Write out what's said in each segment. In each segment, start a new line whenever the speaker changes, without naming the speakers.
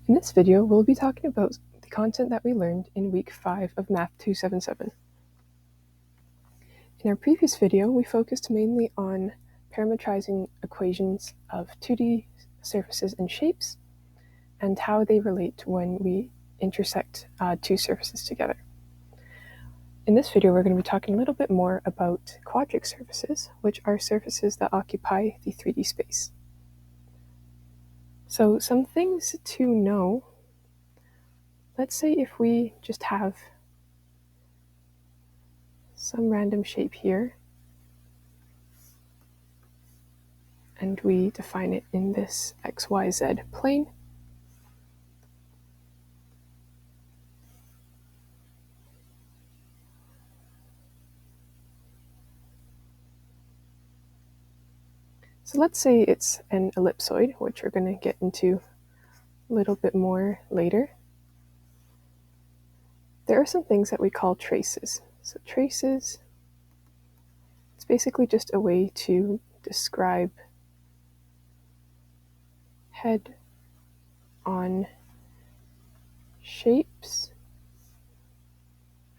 In this video, we'll be talking about the content that we learned in week 5 of Math 277. In our previous video, we focused mainly on parametrizing equations of 2D surfaces and shapes and how they relate when we intersect two surfaces together. In this video, we're going to be talking a little bit more about quadric surfaces, which are surfaces that occupy the 3D space. So some things to know. Let's say if we just have some random shape here, and we define it in this XYZ plane. So let's say it's an ellipsoid, which we're going to get into a little bit more later. There are some things that we call traces. So traces, it's basically just a way to describe head-on shapes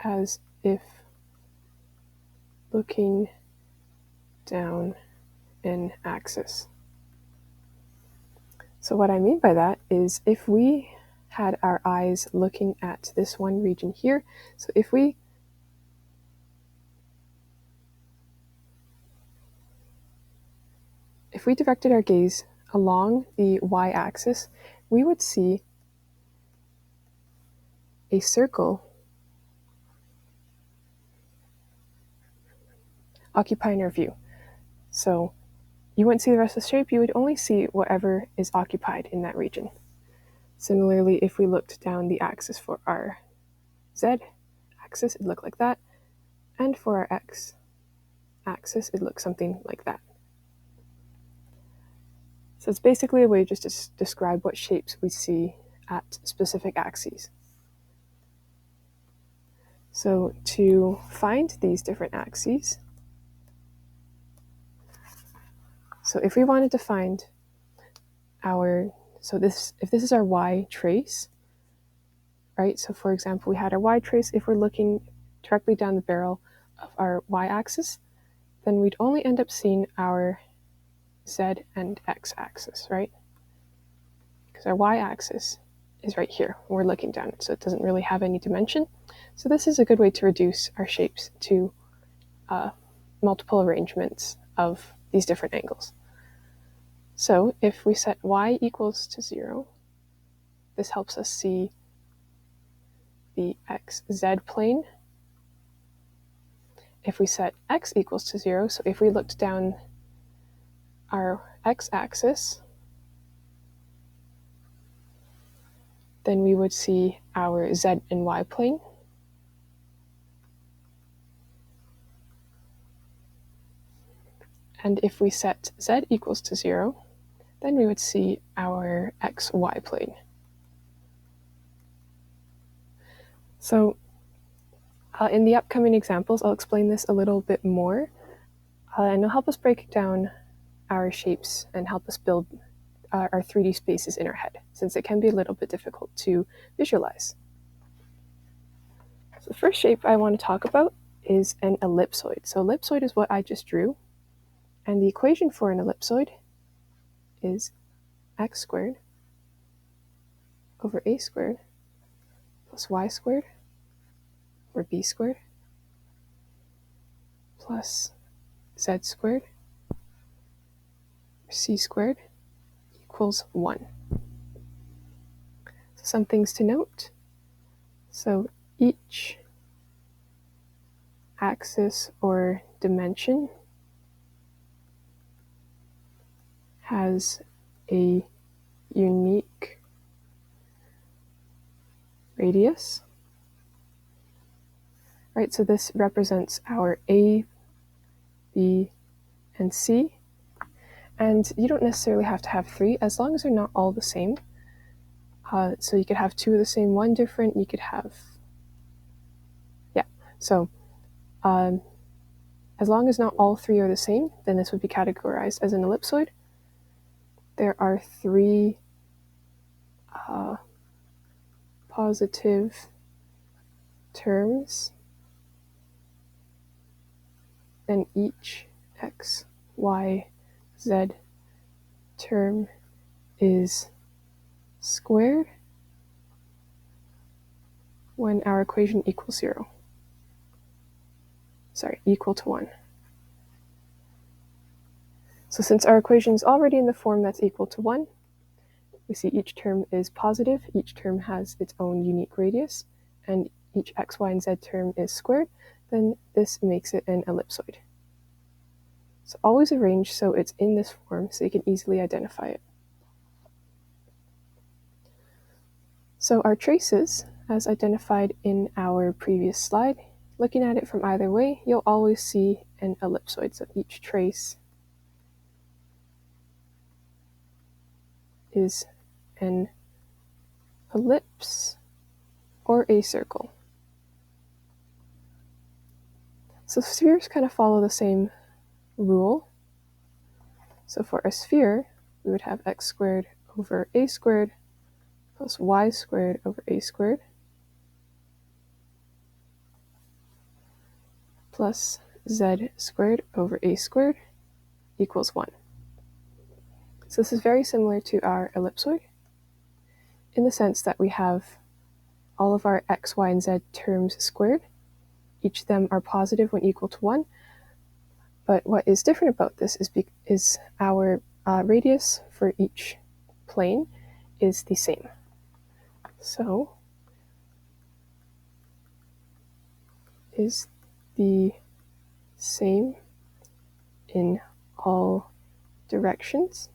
as if looking down an axis. So what I mean by that is if we had our eyes looking at this one region here, so if we directed our gaze along the y-axis, we would see a circle occupying our view. So you wouldn't see the rest of the shape, you would only see whatever is occupied in that region. Similarly, if we looked down the axis for our z-axis, it'd look like that, and for our x-axis, it'd look something like that. So it's basically a way just to describe what shapes we see at specific axes. So to find these different axes, so if we wanted to find if this is our y trace, right? So for example, we had our y trace. If we're looking directly down the barrel of our y-axis, then we'd only end up seeing our z and x-axis, right? Because our y-axis is right here. We're looking down it, so it doesn't really have any dimension. So this is a good way to reduce our shapes to multiple arrangements of these different angles. So if we set y equals to 0, this helps us see the xz plane. If we set x equals to 0, so if we looked down our x-axis, then we would see our z and y plane. And if we set z equals to 0, then we would see our xy plane. So in the upcoming examples, I'll explain this a little bit more, and it'll help us break down our shapes and help us build our 3D spaces in our head, since it can be a little bit difficult to visualize. So the first shape I want to talk about is an ellipsoid. So ellipsoid is what I just drew, and the equation for an ellipsoid is x squared over a squared plus y squared or b squared plus z squared or c squared equals 1. So some things to note. So each axis or dimension has a unique radius. Right, so this represents our A, B, and C. And you don't necessarily have to have 3, as long as they're not all the same. So you could have 2 of the same, 1 different, you could have, So as long as not all 3 are the same, then this would be categorized as an ellipsoid. There are 3 positive terms, and each x, y, z term is squared when our equation equals 0. Sorry, equal to 1. So since our equation is already in the form that's equal to 1, we see each term is positive, each term has its own unique radius, and each x, y, and z term is squared, then this makes it an ellipsoid. So always arrange so it's in this form so you can easily identify it. So our traces, as identified in our previous slide, looking at it from either way, you'll always see an ellipsoid. So each trace is an ellipse or a circle. So spheres kind of follow the same rule. So for a sphere, we would have x squared over a squared plus y squared over a squared plus z squared over a squared equals 1. So this is very similar to our ellipsoid in the sense that we have all of our x, y, and z terms squared. Each of them are positive when equal to 1. But what is different about this is our radius for each plane is the same. So is the same in all directions.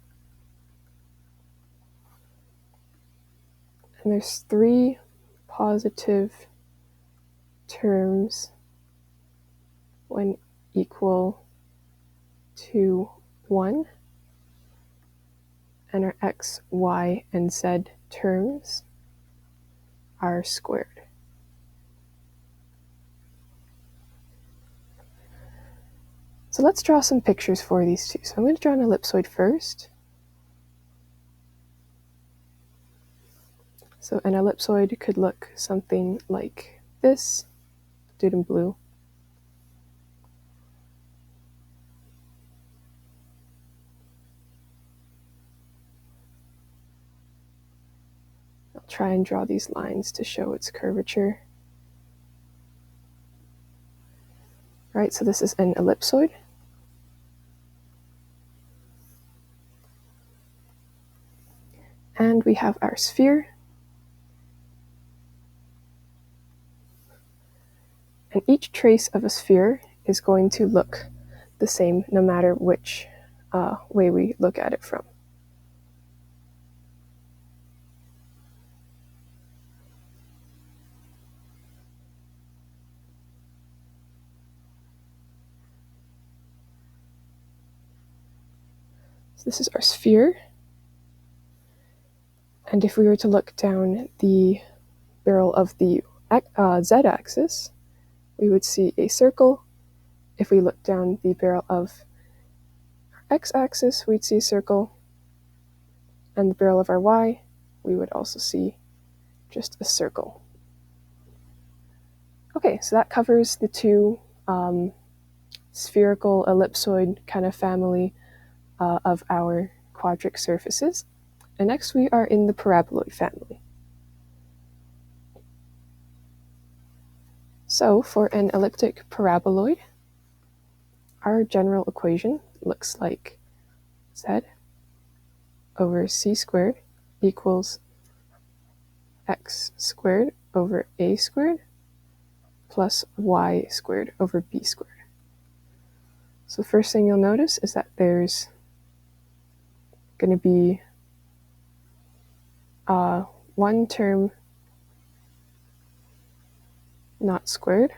And there's 3 positive terms when equal to 1, and our x, y, and z terms are squared. So let's draw some pictures for these two. So I'm going to draw an ellipsoid first. So an ellipsoid could look something like this. Do it in blue. I'll try and draw these lines to show its curvature. All right, so this is an ellipsoid. And we have our sphere. And each trace of a sphere is going to look the same no matter which way we look at it from. So this is our sphere. And if we were to look down the barrel of the z-axis, we would see a circle. If we look down the barrel of our x-axis, we'd see a circle. And the barrel of our y, we would also see just a circle. Okay, so that covers the two spherical ellipsoid kind of family of our quadric surfaces. And next we are in the paraboloid family. So for an elliptic paraboloid, our general equation looks like z over c squared equals x squared over a squared plus y squared over b squared. So the first thing you'll notice is that there's going to be one term not squared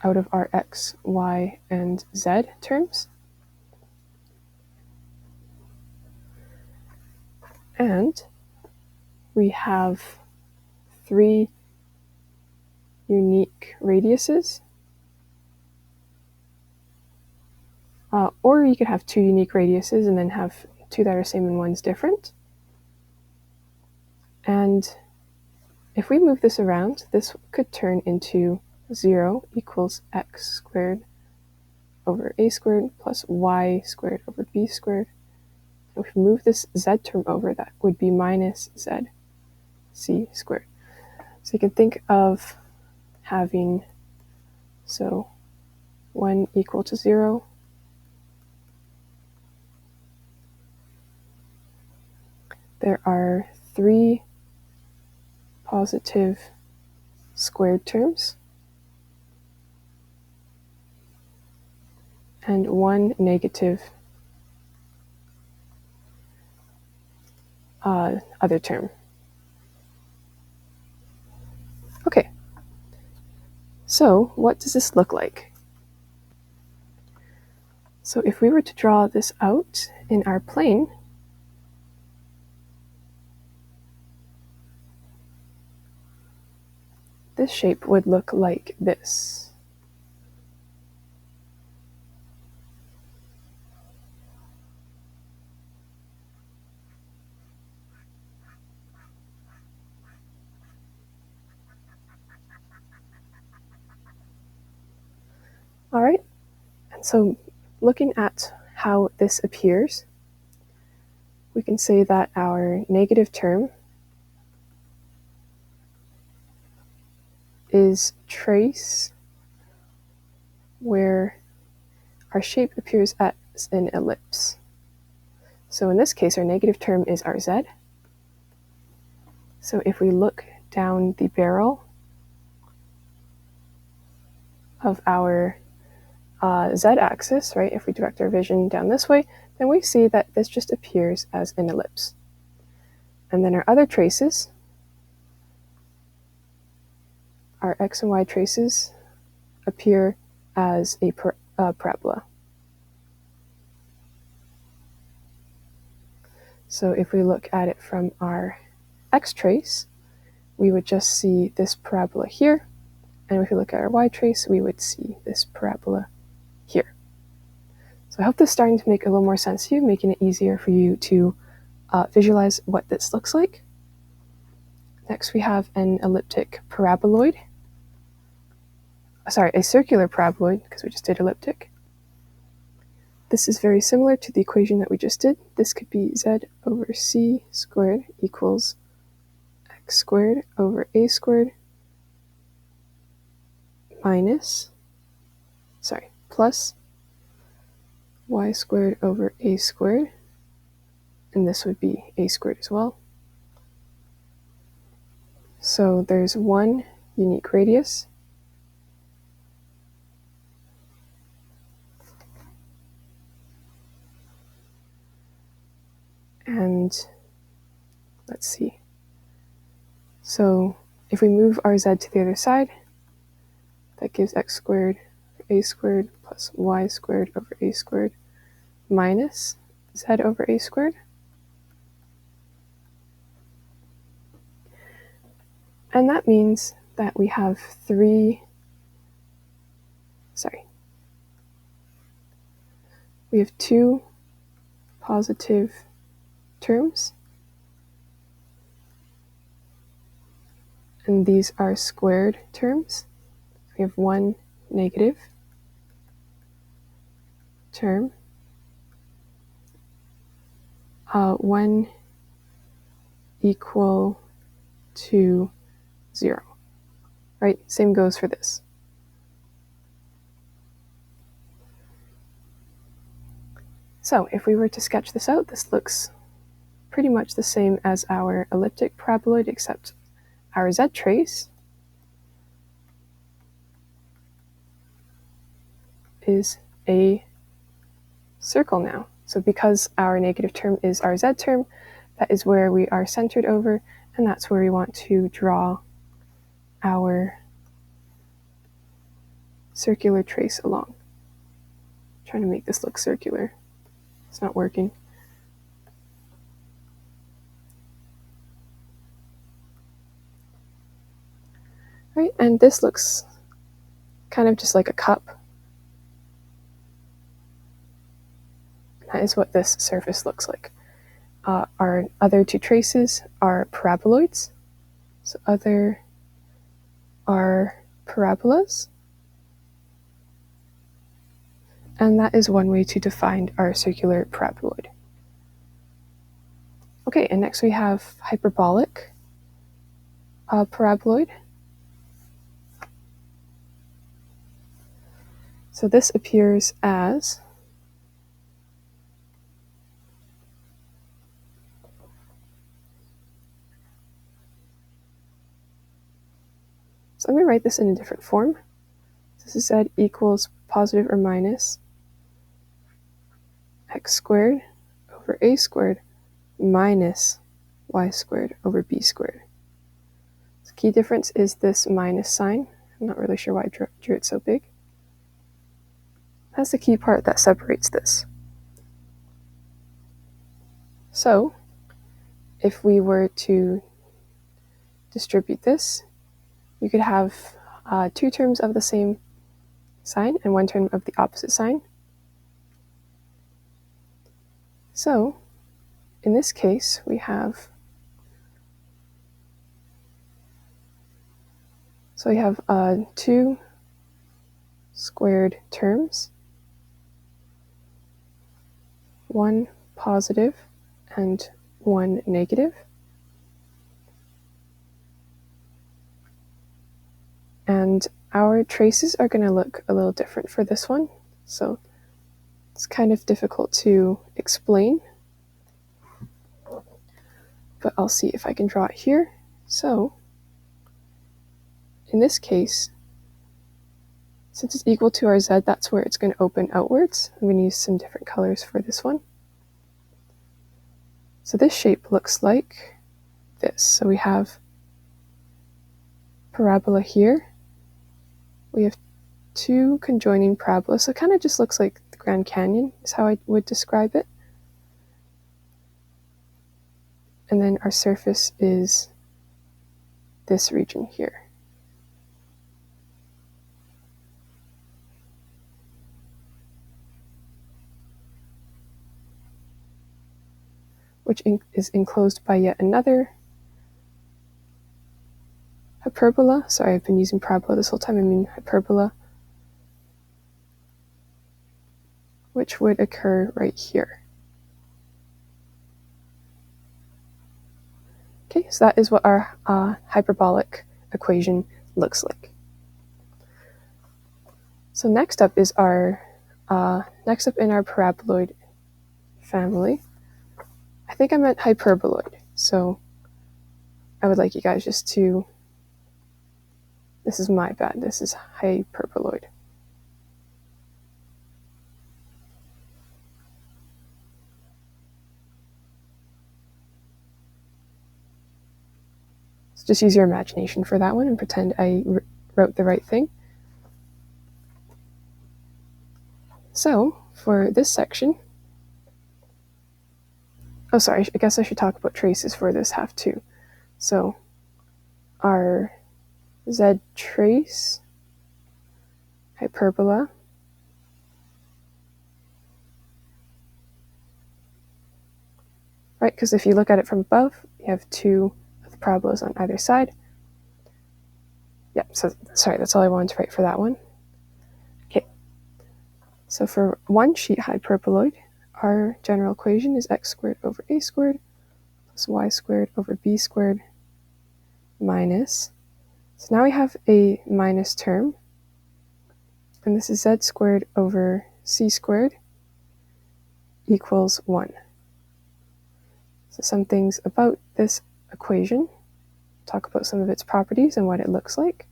out of our x, y, and z terms. And we have 3 unique radiuses. Or you could have 2 unique radiuses and then have 2 that are same and 1's different. And if we move this around, this could turn into 0 equals x squared over a squared plus y squared over b squared. If we move this z term over, that would be minus z c squared. So you can think of having, so 1 equal to 0, there are 3 positive squared terms and 1 negative other term. Okay, so what does this look like? So if we were to draw this out in our plane, this shape would look like this. All right, and so looking at how this appears, we can say that our negative term is trace where our shape appears as an ellipse. So in this case, our negative term is our z. So if we look down the barrel of our z-axis, right, if we direct our vision down this way, then we see that this just appears as an ellipse. And then our other traces, our x and y traces, appear as a parabola. So if we look at it from our x trace, we would just see this parabola here, and if we look at our y trace, we would see this parabola here. So I hope this is starting to make a little more sense to you, making it easier for you to visualize what this looks like. Next, we have an elliptic paraboloid. Sorry, a circular paraboloid, because we just did elliptic. This is very similar to the equation that we just did. This could be z over c squared equals x squared over a squared plus y squared over a squared, and this would be a squared as well. So there's one unique radius, and let's see. So if we move our z to the other side, that gives x squared over a squared plus y squared over a squared minus z over a squared. And that means that we have we have 2 positive terms, and these are squared terms. We have 1 negative term, 1 equal to 0, right? Same goes for this. So if we were to sketch this out, this looks pretty much the same as our elliptic paraboloid, except our z trace is a circle now. So because our negative term is our z term, that is where we are centered over, and that's where we want to draw our circular trace along. I'm trying to make this look circular. It's not working. Right, and this looks kind of just like a cup. That is what this surface looks like. our other two traces are paraboloids. So other are parabolas. And that is one way to define our circular paraboloid. Okay, and next we have hyperbolic paraboloid. So this appears as so I'm going to write this in a different form. This is z equals positive or minus x squared over a squared minus y squared over b squared. The key difference is this minus sign. I'm not really sure why I drew it so big. That's the key part that separates this. So if we were to distribute this, you could have two terms of the same sign and one term of the opposite sign. So in this case, we have 2 squared terms, one positive and one negative. And our traces are going to look a little different for this one. So it's kind of difficult to explain, but I'll see if I can draw it here. So in this case, since it's equal to our z, that's where it's going to open outwards. I'm going to use some different colors for this one. So this shape looks like this. So we have parabola here. We have two conjoining parabolas. So it kind of just looks like the Grand Canyon is how I would describe it. And then our surface is this region here. Which is enclosed by yet another hyperbola. Sorry, I've been using parabola this whole time. I mean hyperbola, which would occur right here. Okay, so that is what our hyperbolic equation looks like. So next up is our next up in our paraboloid family. I think I meant hyperboloid. So I would like you guys just to, this is my bad, this is hyperboloid. So just use your imagination for that one and pretend I wrote the right thing. So for this section, oh sorry, I guess I should talk about traces for this half too. So our z trace hyperbola right, because if you look at it from above, you have two of the parabolas on either side. Yeah, so sorry, that's all I wanted to write for that one. Okay, so for one sheet hyperboloid, our general equation is x squared over a squared plus y squared over b squared minus, so now we have a minus term, and this is z squared over c squared equals 1. So some things about this equation, talk about some of its properties and what it looks like.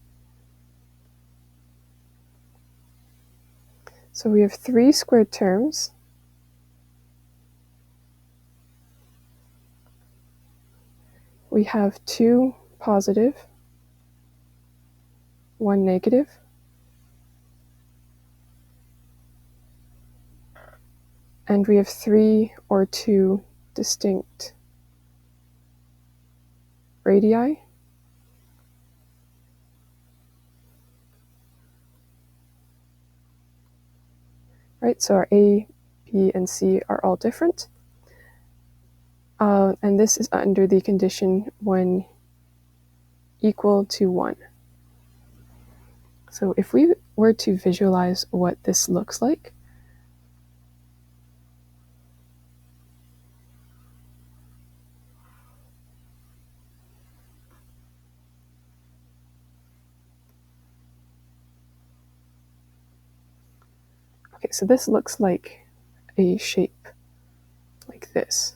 So we have 3 squared terms. We have 2 positive, 1 negative, and we have 3 or 2 distinct radii. Right, so our A, B, and C are all different. And this is under the condition when equal to 1. So if we were to visualize what this looks like, okay, so this looks like a shape like this.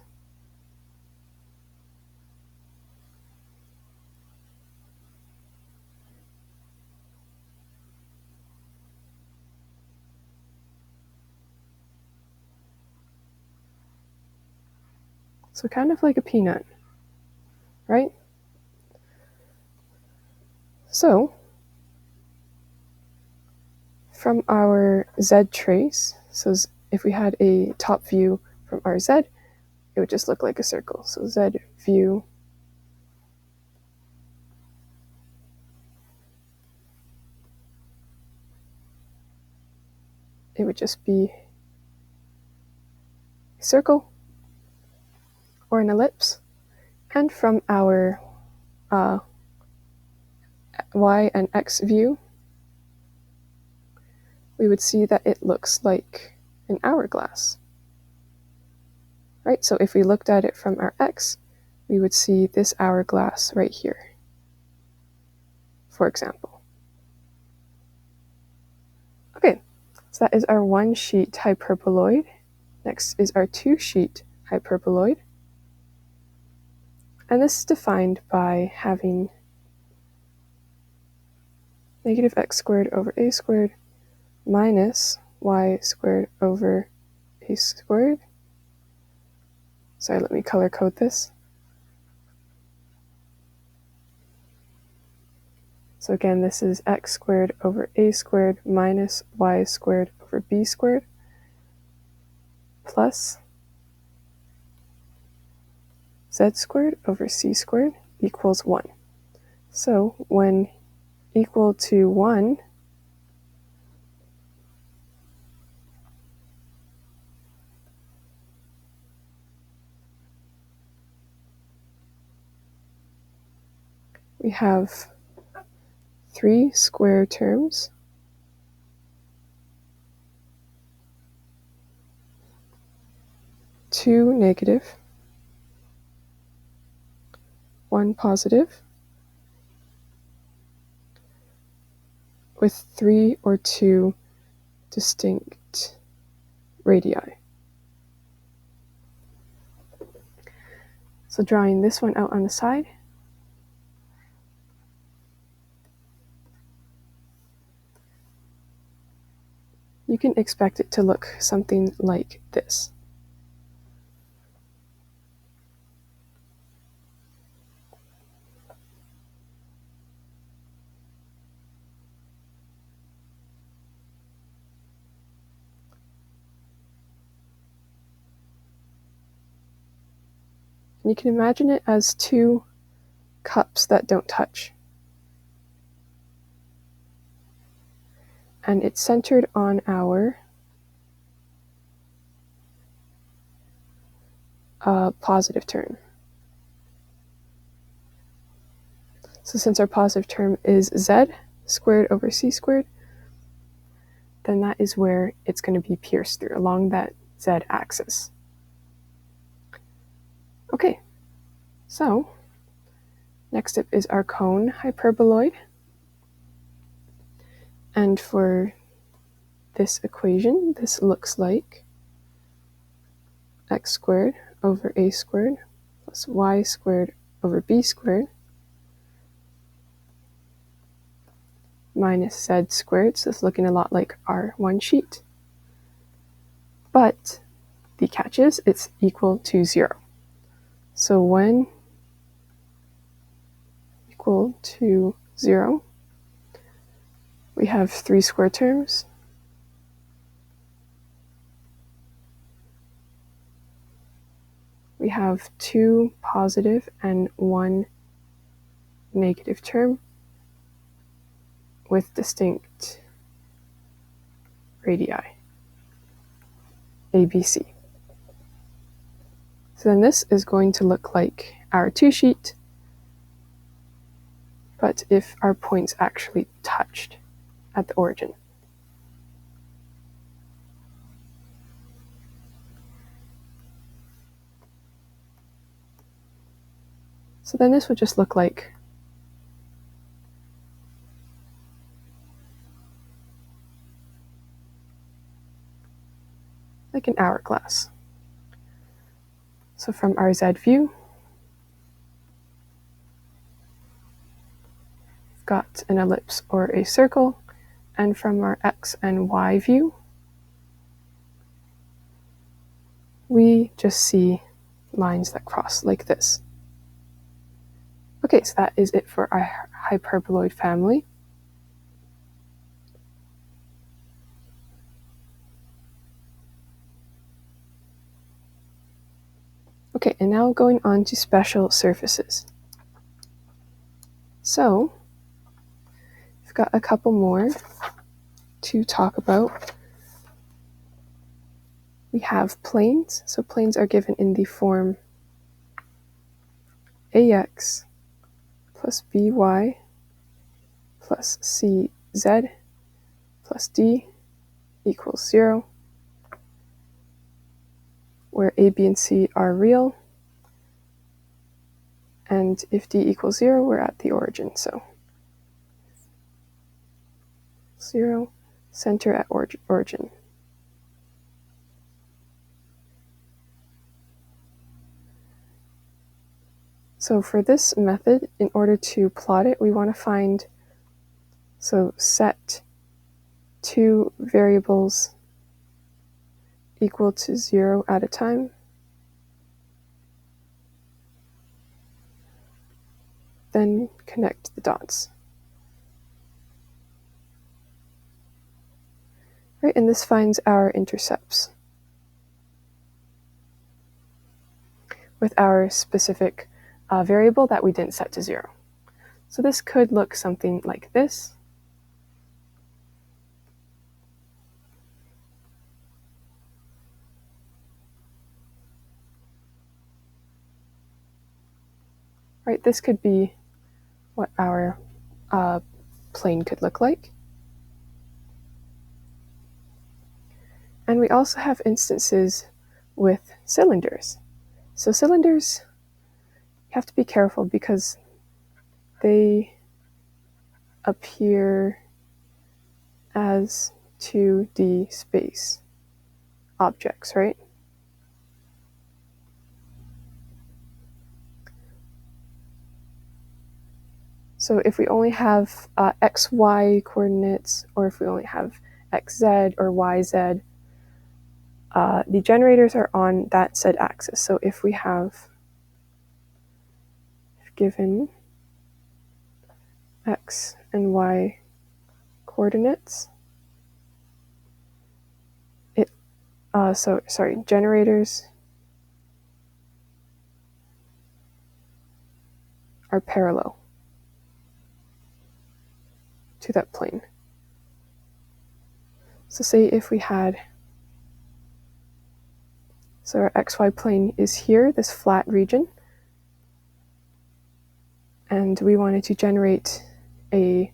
So kind of like a peanut, right? So from our Z trace, so if we had a top view from our Z, it would just look like a circle. So Z view it would just be a circle or an ellipse. And from our Y and X view, we would see that it looks like an hourglass. Right? So if we looked at it from our X, we would see this hourglass right here, for example. Okay, so that is our 1-sheet hyperboloid. Next is our 2-sheet hyperboloid. And this is defined by having negative x squared over a squared minus y squared over a squared. Sorry, let me color code this. So again, this is x squared over a squared minus y squared over b squared plus z squared over c squared equals 1. So when equal to 1, we have 3 square terms, two negative, 1 positive, with 3 or 2 distinct radii. So drawing this one out on the side, you can expect it to look something like this. And you can imagine it as 2 cups that don't touch. And it's centered on our positive term. So since our positive term is z squared over c squared, then that is where it's going to be pierced through, along that z axis. Okay, so next up is our cone hyperboloid. And for this equation, this looks like x squared over a squared plus y squared over b squared minus z squared. So it's looking a lot like our 1 sheet. But the catch is it's equal to 0. So when equal to 0, we have 3 square terms. We have 2 positive and 1 negative term with distinct radii, A, B, C. So then this is going to look like our 2-sheet, but if our points actually touched at the origin. So then this would just look like an hourglass. So from our Z view, we've got an ellipse or a circle, and from our X and Y view, we just see lines that cross like this. Okay, so that is it for our hyperboloid family. Okay, and now going on to special surfaces. So, we've got a couple more to talk about. We have planes. So planes are given in the form ax plus by plus cz plus d equals 0, where a, b, and c are real. And if d equals 0, we're at the origin. So 0, center at origin. So for this method, in order to plot it, we want to find, so set two variables equal to 0 at a time. Then connect the dots. Right, and this finds our intercepts with our specific variable that we didn't set to 0. So this could look something like this. Right, this could be what our plane could look like. And we also have instances with cylinders. So cylinders, you have to be careful because they appear as 2D space objects, right? So if we only have XY coordinates, or if we only have XZ or YZ, the generators are on that Z axis. So if we have given X and Y coordinates, generators are parallel to that plane. So say if we had, so our XY plane is here, this flat region, and we wanted to generate a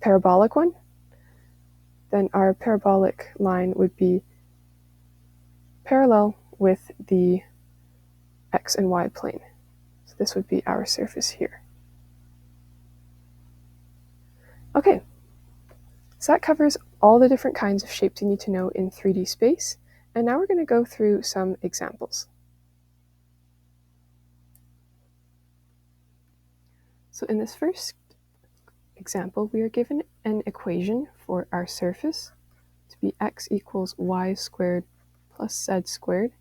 parabolic one, then our parabolic line would be parallel with the X and Y plane. So this would be our surface here. Okay, so that covers all the different kinds of shapes you need to know in 3D space, and now we're going to go through some examples. So in this first example, we are given an equation for our surface to be x equals y squared plus z squared.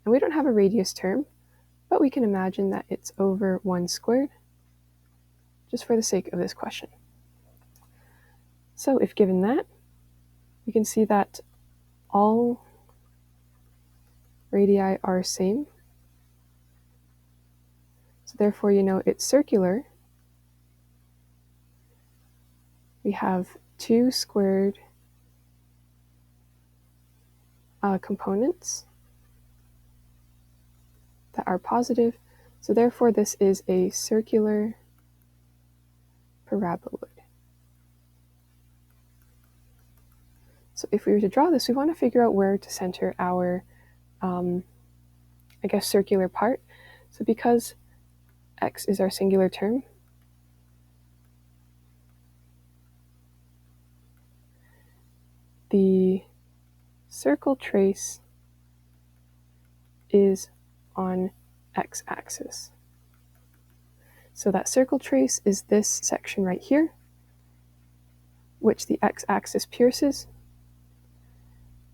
And we don't have a radius term, but we can imagine that it's over 1 squared, just for the sake of this question. So if given that, we can see that all radii are same. So therefore, you know it's circular. We have 2 squared components. that are positive. So therefore this is a circular paraboloid. So if we were to draw this, we want to figure out where to center our, circular part. So because x is our singular term, the circle trace is on x-axis. So that circle trace is this section right here, which the x-axis pierces,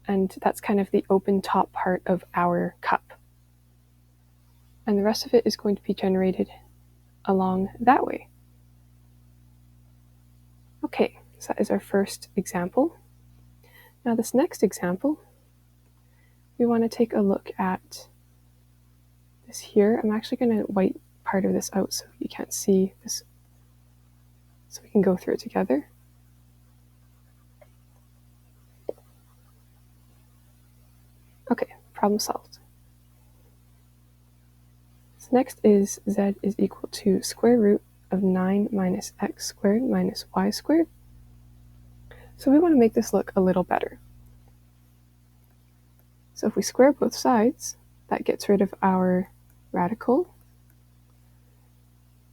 and that's kind of the open top part of our cup. And the rest of it is going to be generated along that way. Okay, so that is our first example. Now this next example, we want to take a look at this here. I'm actually going to white part of this out so you can't see this, so we can go through it together. Okay, problem solved. So next is z is equal to square root of 9 minus x squared minus y squared. So we want to make this look a little better. So if we square both sides, that gets rid of our radical.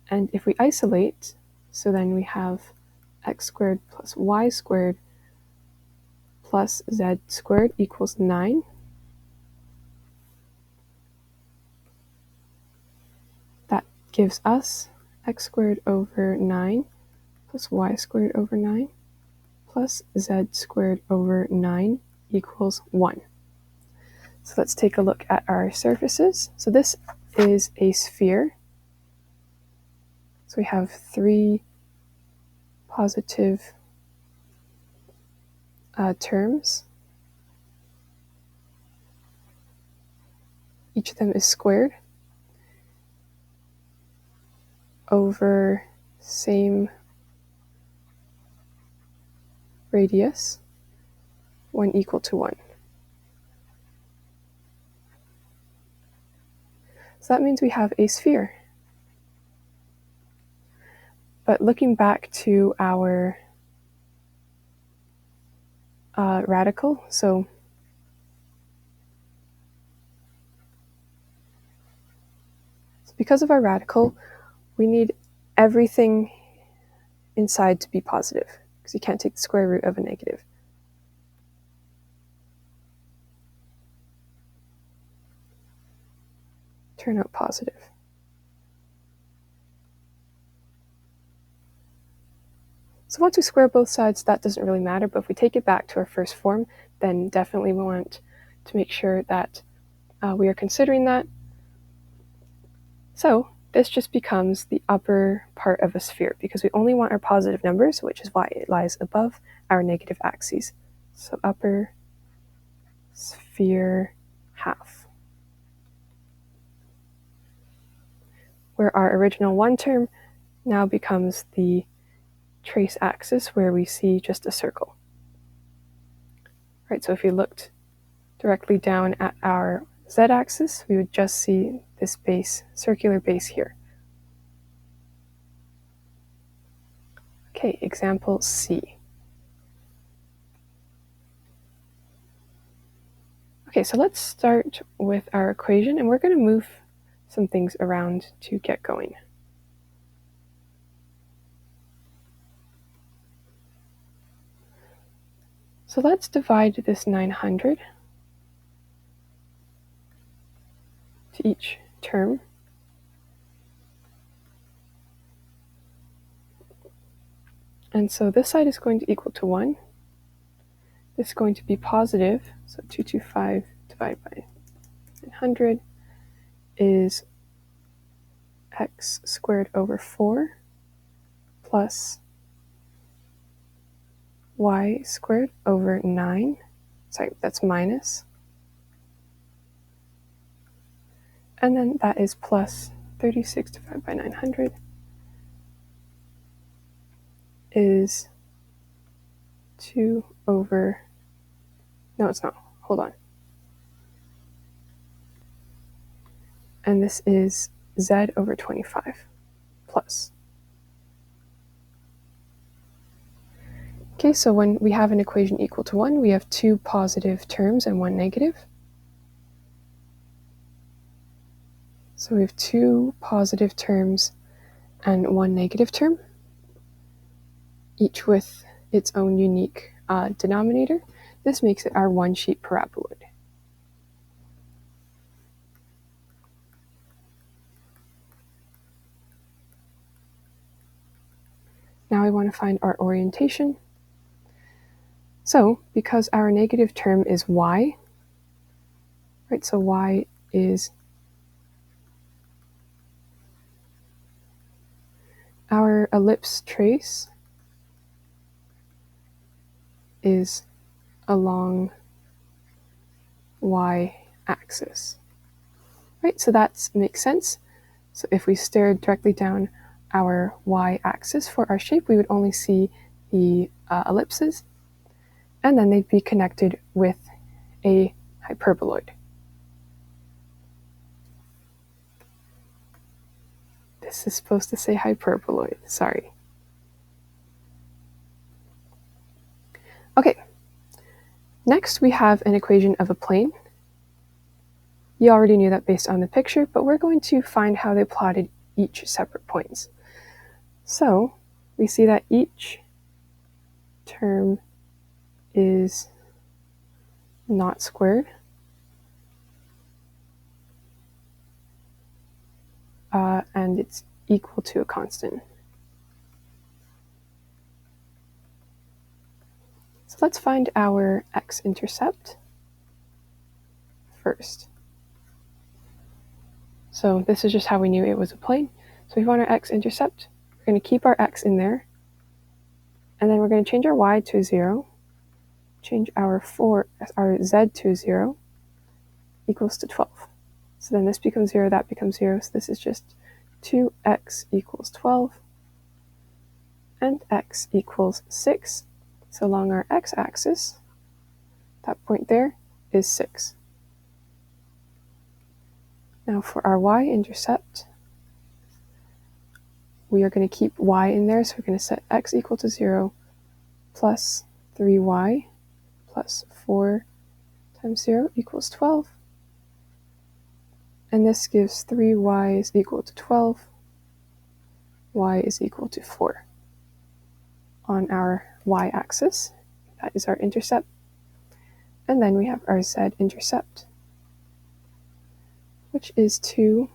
And if we isolate, so then we have x squared plus y squared plus z squared equals 9. That gives us x squared over 9 plus y squared over 9 plus z squared over 9 equals 1. So let's take a look at our surfaces. So this is a sphere. So we have 3 positive terms. Each of them is squared over same radius, 1 equal to 1. So that means we have a sphere. But looking back to our radical, so because of our radical, we need everything inside to be positive, because you can't take the square root of a negative. Turn out positive. So once we square both sides, that doesn't really matter, but if we take it back to our first form, then definitely we want to make sure that we are considering that. So this just becomes the upper part of a sphere, because we only want our positive numbers, which is why it lies above our negative axes. So upper sphere half. Where our original 1 term now becomes the trace axis, where we see just a circle. Right, so if you looked directly down at our z-axis, we would just see this base, circular base here. Okay, example C. Okay, so let's start with our equation, and we're going to move some things around to get going. So let's divide this 900 to each term. And so this side is going to equal to 1. This is going to be positive, so 225 divided by 900 is x squared over 4 plus y squared over 9. Sorry, that's minus. And then that is plus 36 divided by 900 is 2 over, no it's not, hold on. and this is z over 25 plus. Okay, so when we have an equation equal to 1, we have two positive terms and one negative. So we have two positive terms and one negative term, each with its own unique denominator. This makes it our one-sheet paraboloid. Now I want to find our orientation. So because our negative term is y, right, so y is our ellipse trace is along y-axis, right? So that makes sense. So if we stared directly down our y-axis for our shape, we would only see the ellipses, and then they'd be connected with a hyperboloid. This is supposed to say hyperboloid, sorry. Okay, next we have an equation of a plane. You already knew that based on the picture, but we're going to find how they plotted each separate points. So we see that each term is not squared. And it's equal to a constant. So let's find our x-intercept first. So this is just how we knew it was a plane. So we want our x-intercept. We're going to keep our x in there, and then we're going to change our y to 0, change our z to 0, equals to 12. So then this becomes 0, that becomes 0, so this is just 2x equals 12, and x equals 6. So along our x-axis, that point there is 6. Now for our y-intercept, we are going to keep y in there, so we're going to set x equal to 0 plus 3y plus 4 times 0 equals 12. And this gives 3y is equal to 12, y is equal to 4. On our y-axis, that is our intercept. And then we have our z-intercept, which is 2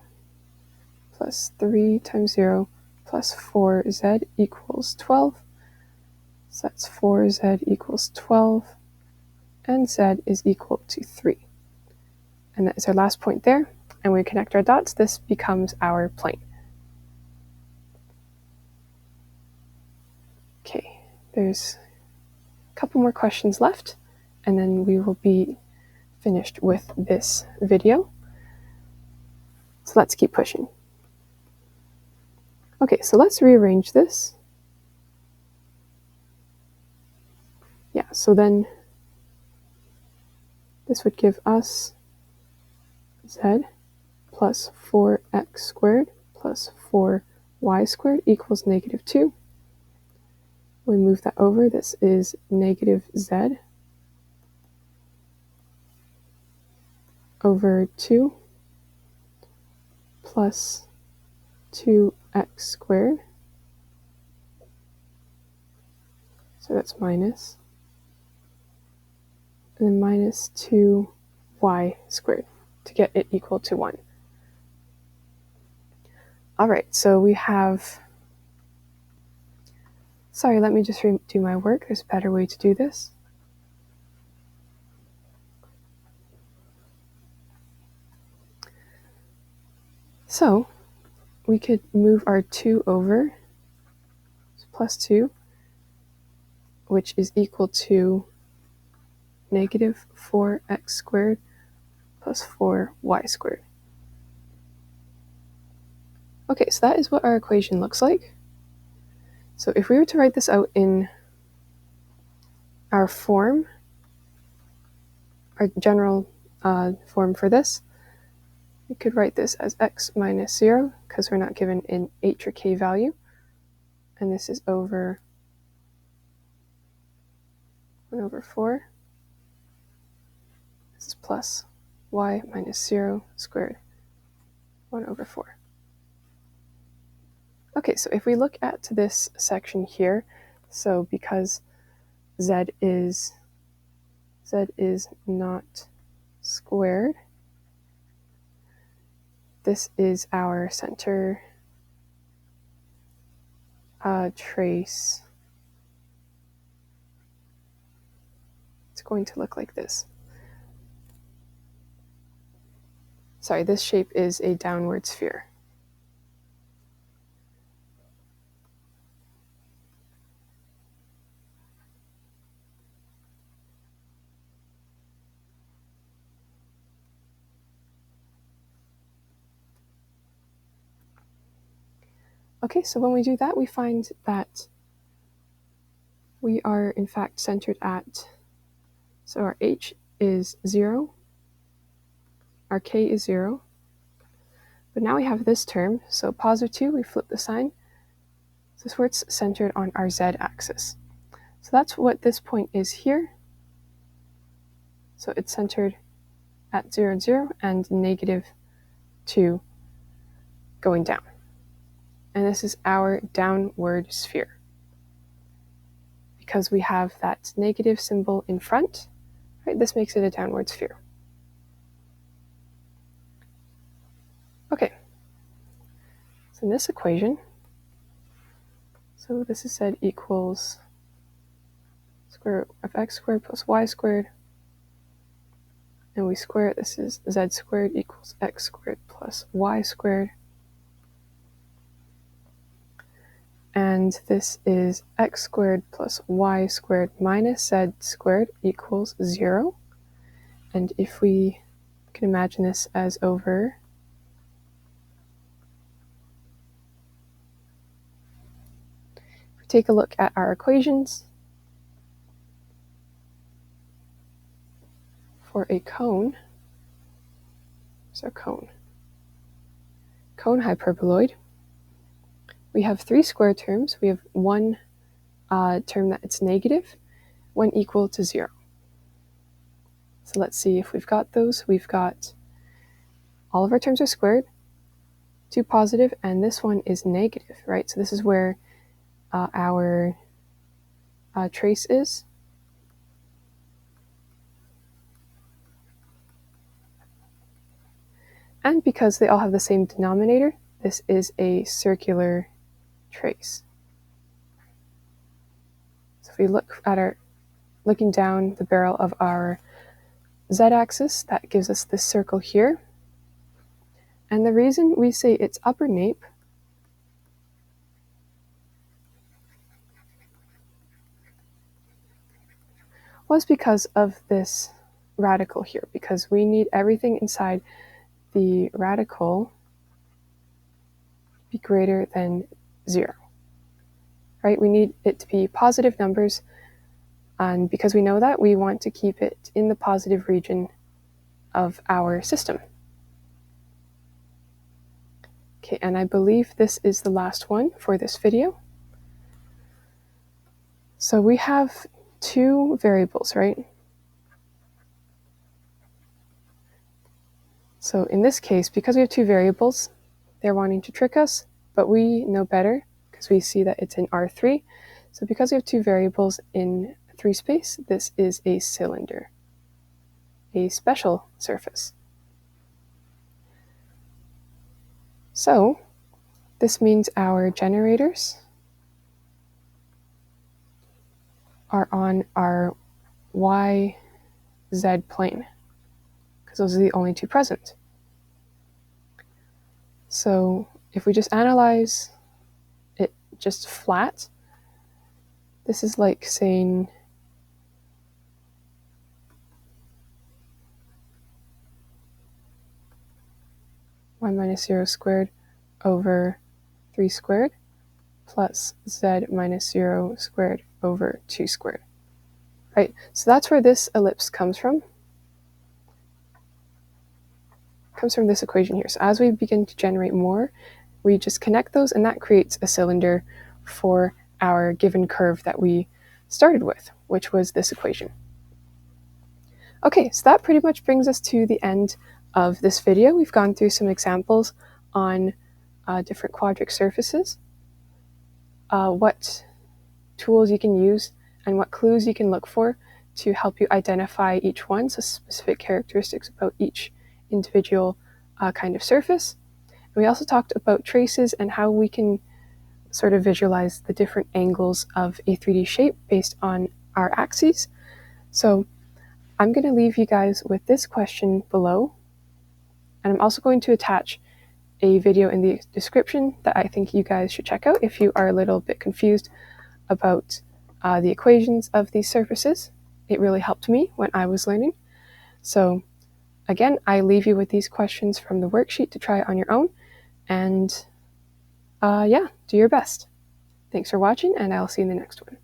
plus 3 times 0 plus 4z equals 12. So that's 4z equals 12, and z is equal to 3. And that is our last point there. And we connect our dots, this becomes our plane. Okay, there's a couple more questions left, and then we will be finished with this video. So let's keep pushing. Okay, so let's rearrange this. Yeah, so then this would give us z plus 4x squared plus 4y squared equals negative 2. We move that over, this is negative z over 2 plus 2x squared. So that's minus. And then minus 2y squared to get it equal to 1. All right, so we have, sorry, let me just redo my work. There's a better way to do this. So we could move our 2 over, so plus 2, which is equal to negative 4x squared plus 4y squared. Okay, so that is what our equation looks like. So if we were to write this out in our form, our general form for this, We could write this as x minus 0 because we're not given an h or k value. And this is over 1 over 4. This is plus y minus 0 squared 1 over 4. Okay, so if we look at this section here, so because z is not squared, this is our center trace. It's going to look like this. Sorry, this shape is a downward sphere. Okay, so when we do that, we find that we are in fact centered at, so our h is 0, our k is 0, but now we have this term, so positive 2, we flip the sign, so this is where it's centered on our z-axis. So that's what this point is here. So it's centered at 0, 0, and negative 2 going down. And this is our downward sphere. Because we have that negative symbol in front, right, this makes it a downward sphere. Okay, so in this equation, so this is z equals square root of x squared plus y squared, and we square it, this is z squared equals x squared plus y squared, and this is x squared plus y squared minus z squared equals 0, and if we can imagine this as over take a look at our equations for a cone. So cone hyperboloid. We have 3 square terms. We have one term that it's negative, one equal to 0. So let's see if we've got those. We've got all of our terms are squared, 2 positive, and this one is negative, right? So this is where our trace is. And because they all have the same denominator, this is a circular trace. So if we look at looking down the barrel of our z-axis, that gives us this circle here. And the reason we say it's upper nape was because of this radical here, because we need everything inside the radical be greater than 0, right? We need it to be positive numbers, and because we know that, we want to keep it in the positive region of our system. Okay, and I believe this is the last one for this video. So we have 2 variables, right? So in this case, because we have 2 variables, they're wanting to trick us, but we know better because we see that it's in R3. So because we have 2 variables in 3 space, this is a cylinder, a special surface. So this means our generators are on our YZ plane, because those are the only 2 present. So if we just analyze it just flat, this is like saying y minus 0 squared over 3 squared plus z minus 0 squared over 2 squared. Right, so that's where this ellipse comes from. comes from this equation here. So as we begin to generate more, we just connect those, and that creates a cylinder for our given curve that we started with, which was this equation. Okay, so that pretty much brings us to the end of this video. We've gone through some examples on different quadric surfaces, what tools you can use, and what clues you can look for to help you identify each one, so specific characteristics about each individual kind of surface. We also talked about traces and how we can sort of visualize the different angles of a 3D shape based on our axes. So I'm going to leave you guys with this question below, and I'm also going to attach a video in the description that I think you guys should check out if you are a little bit confused about the equations of these surfaces. It really helped me when I was learning. So again, I leave you with these questions from the worksheet to try on your own, and yeah, do your best. Thanks for watching, and I'll see you in the next one.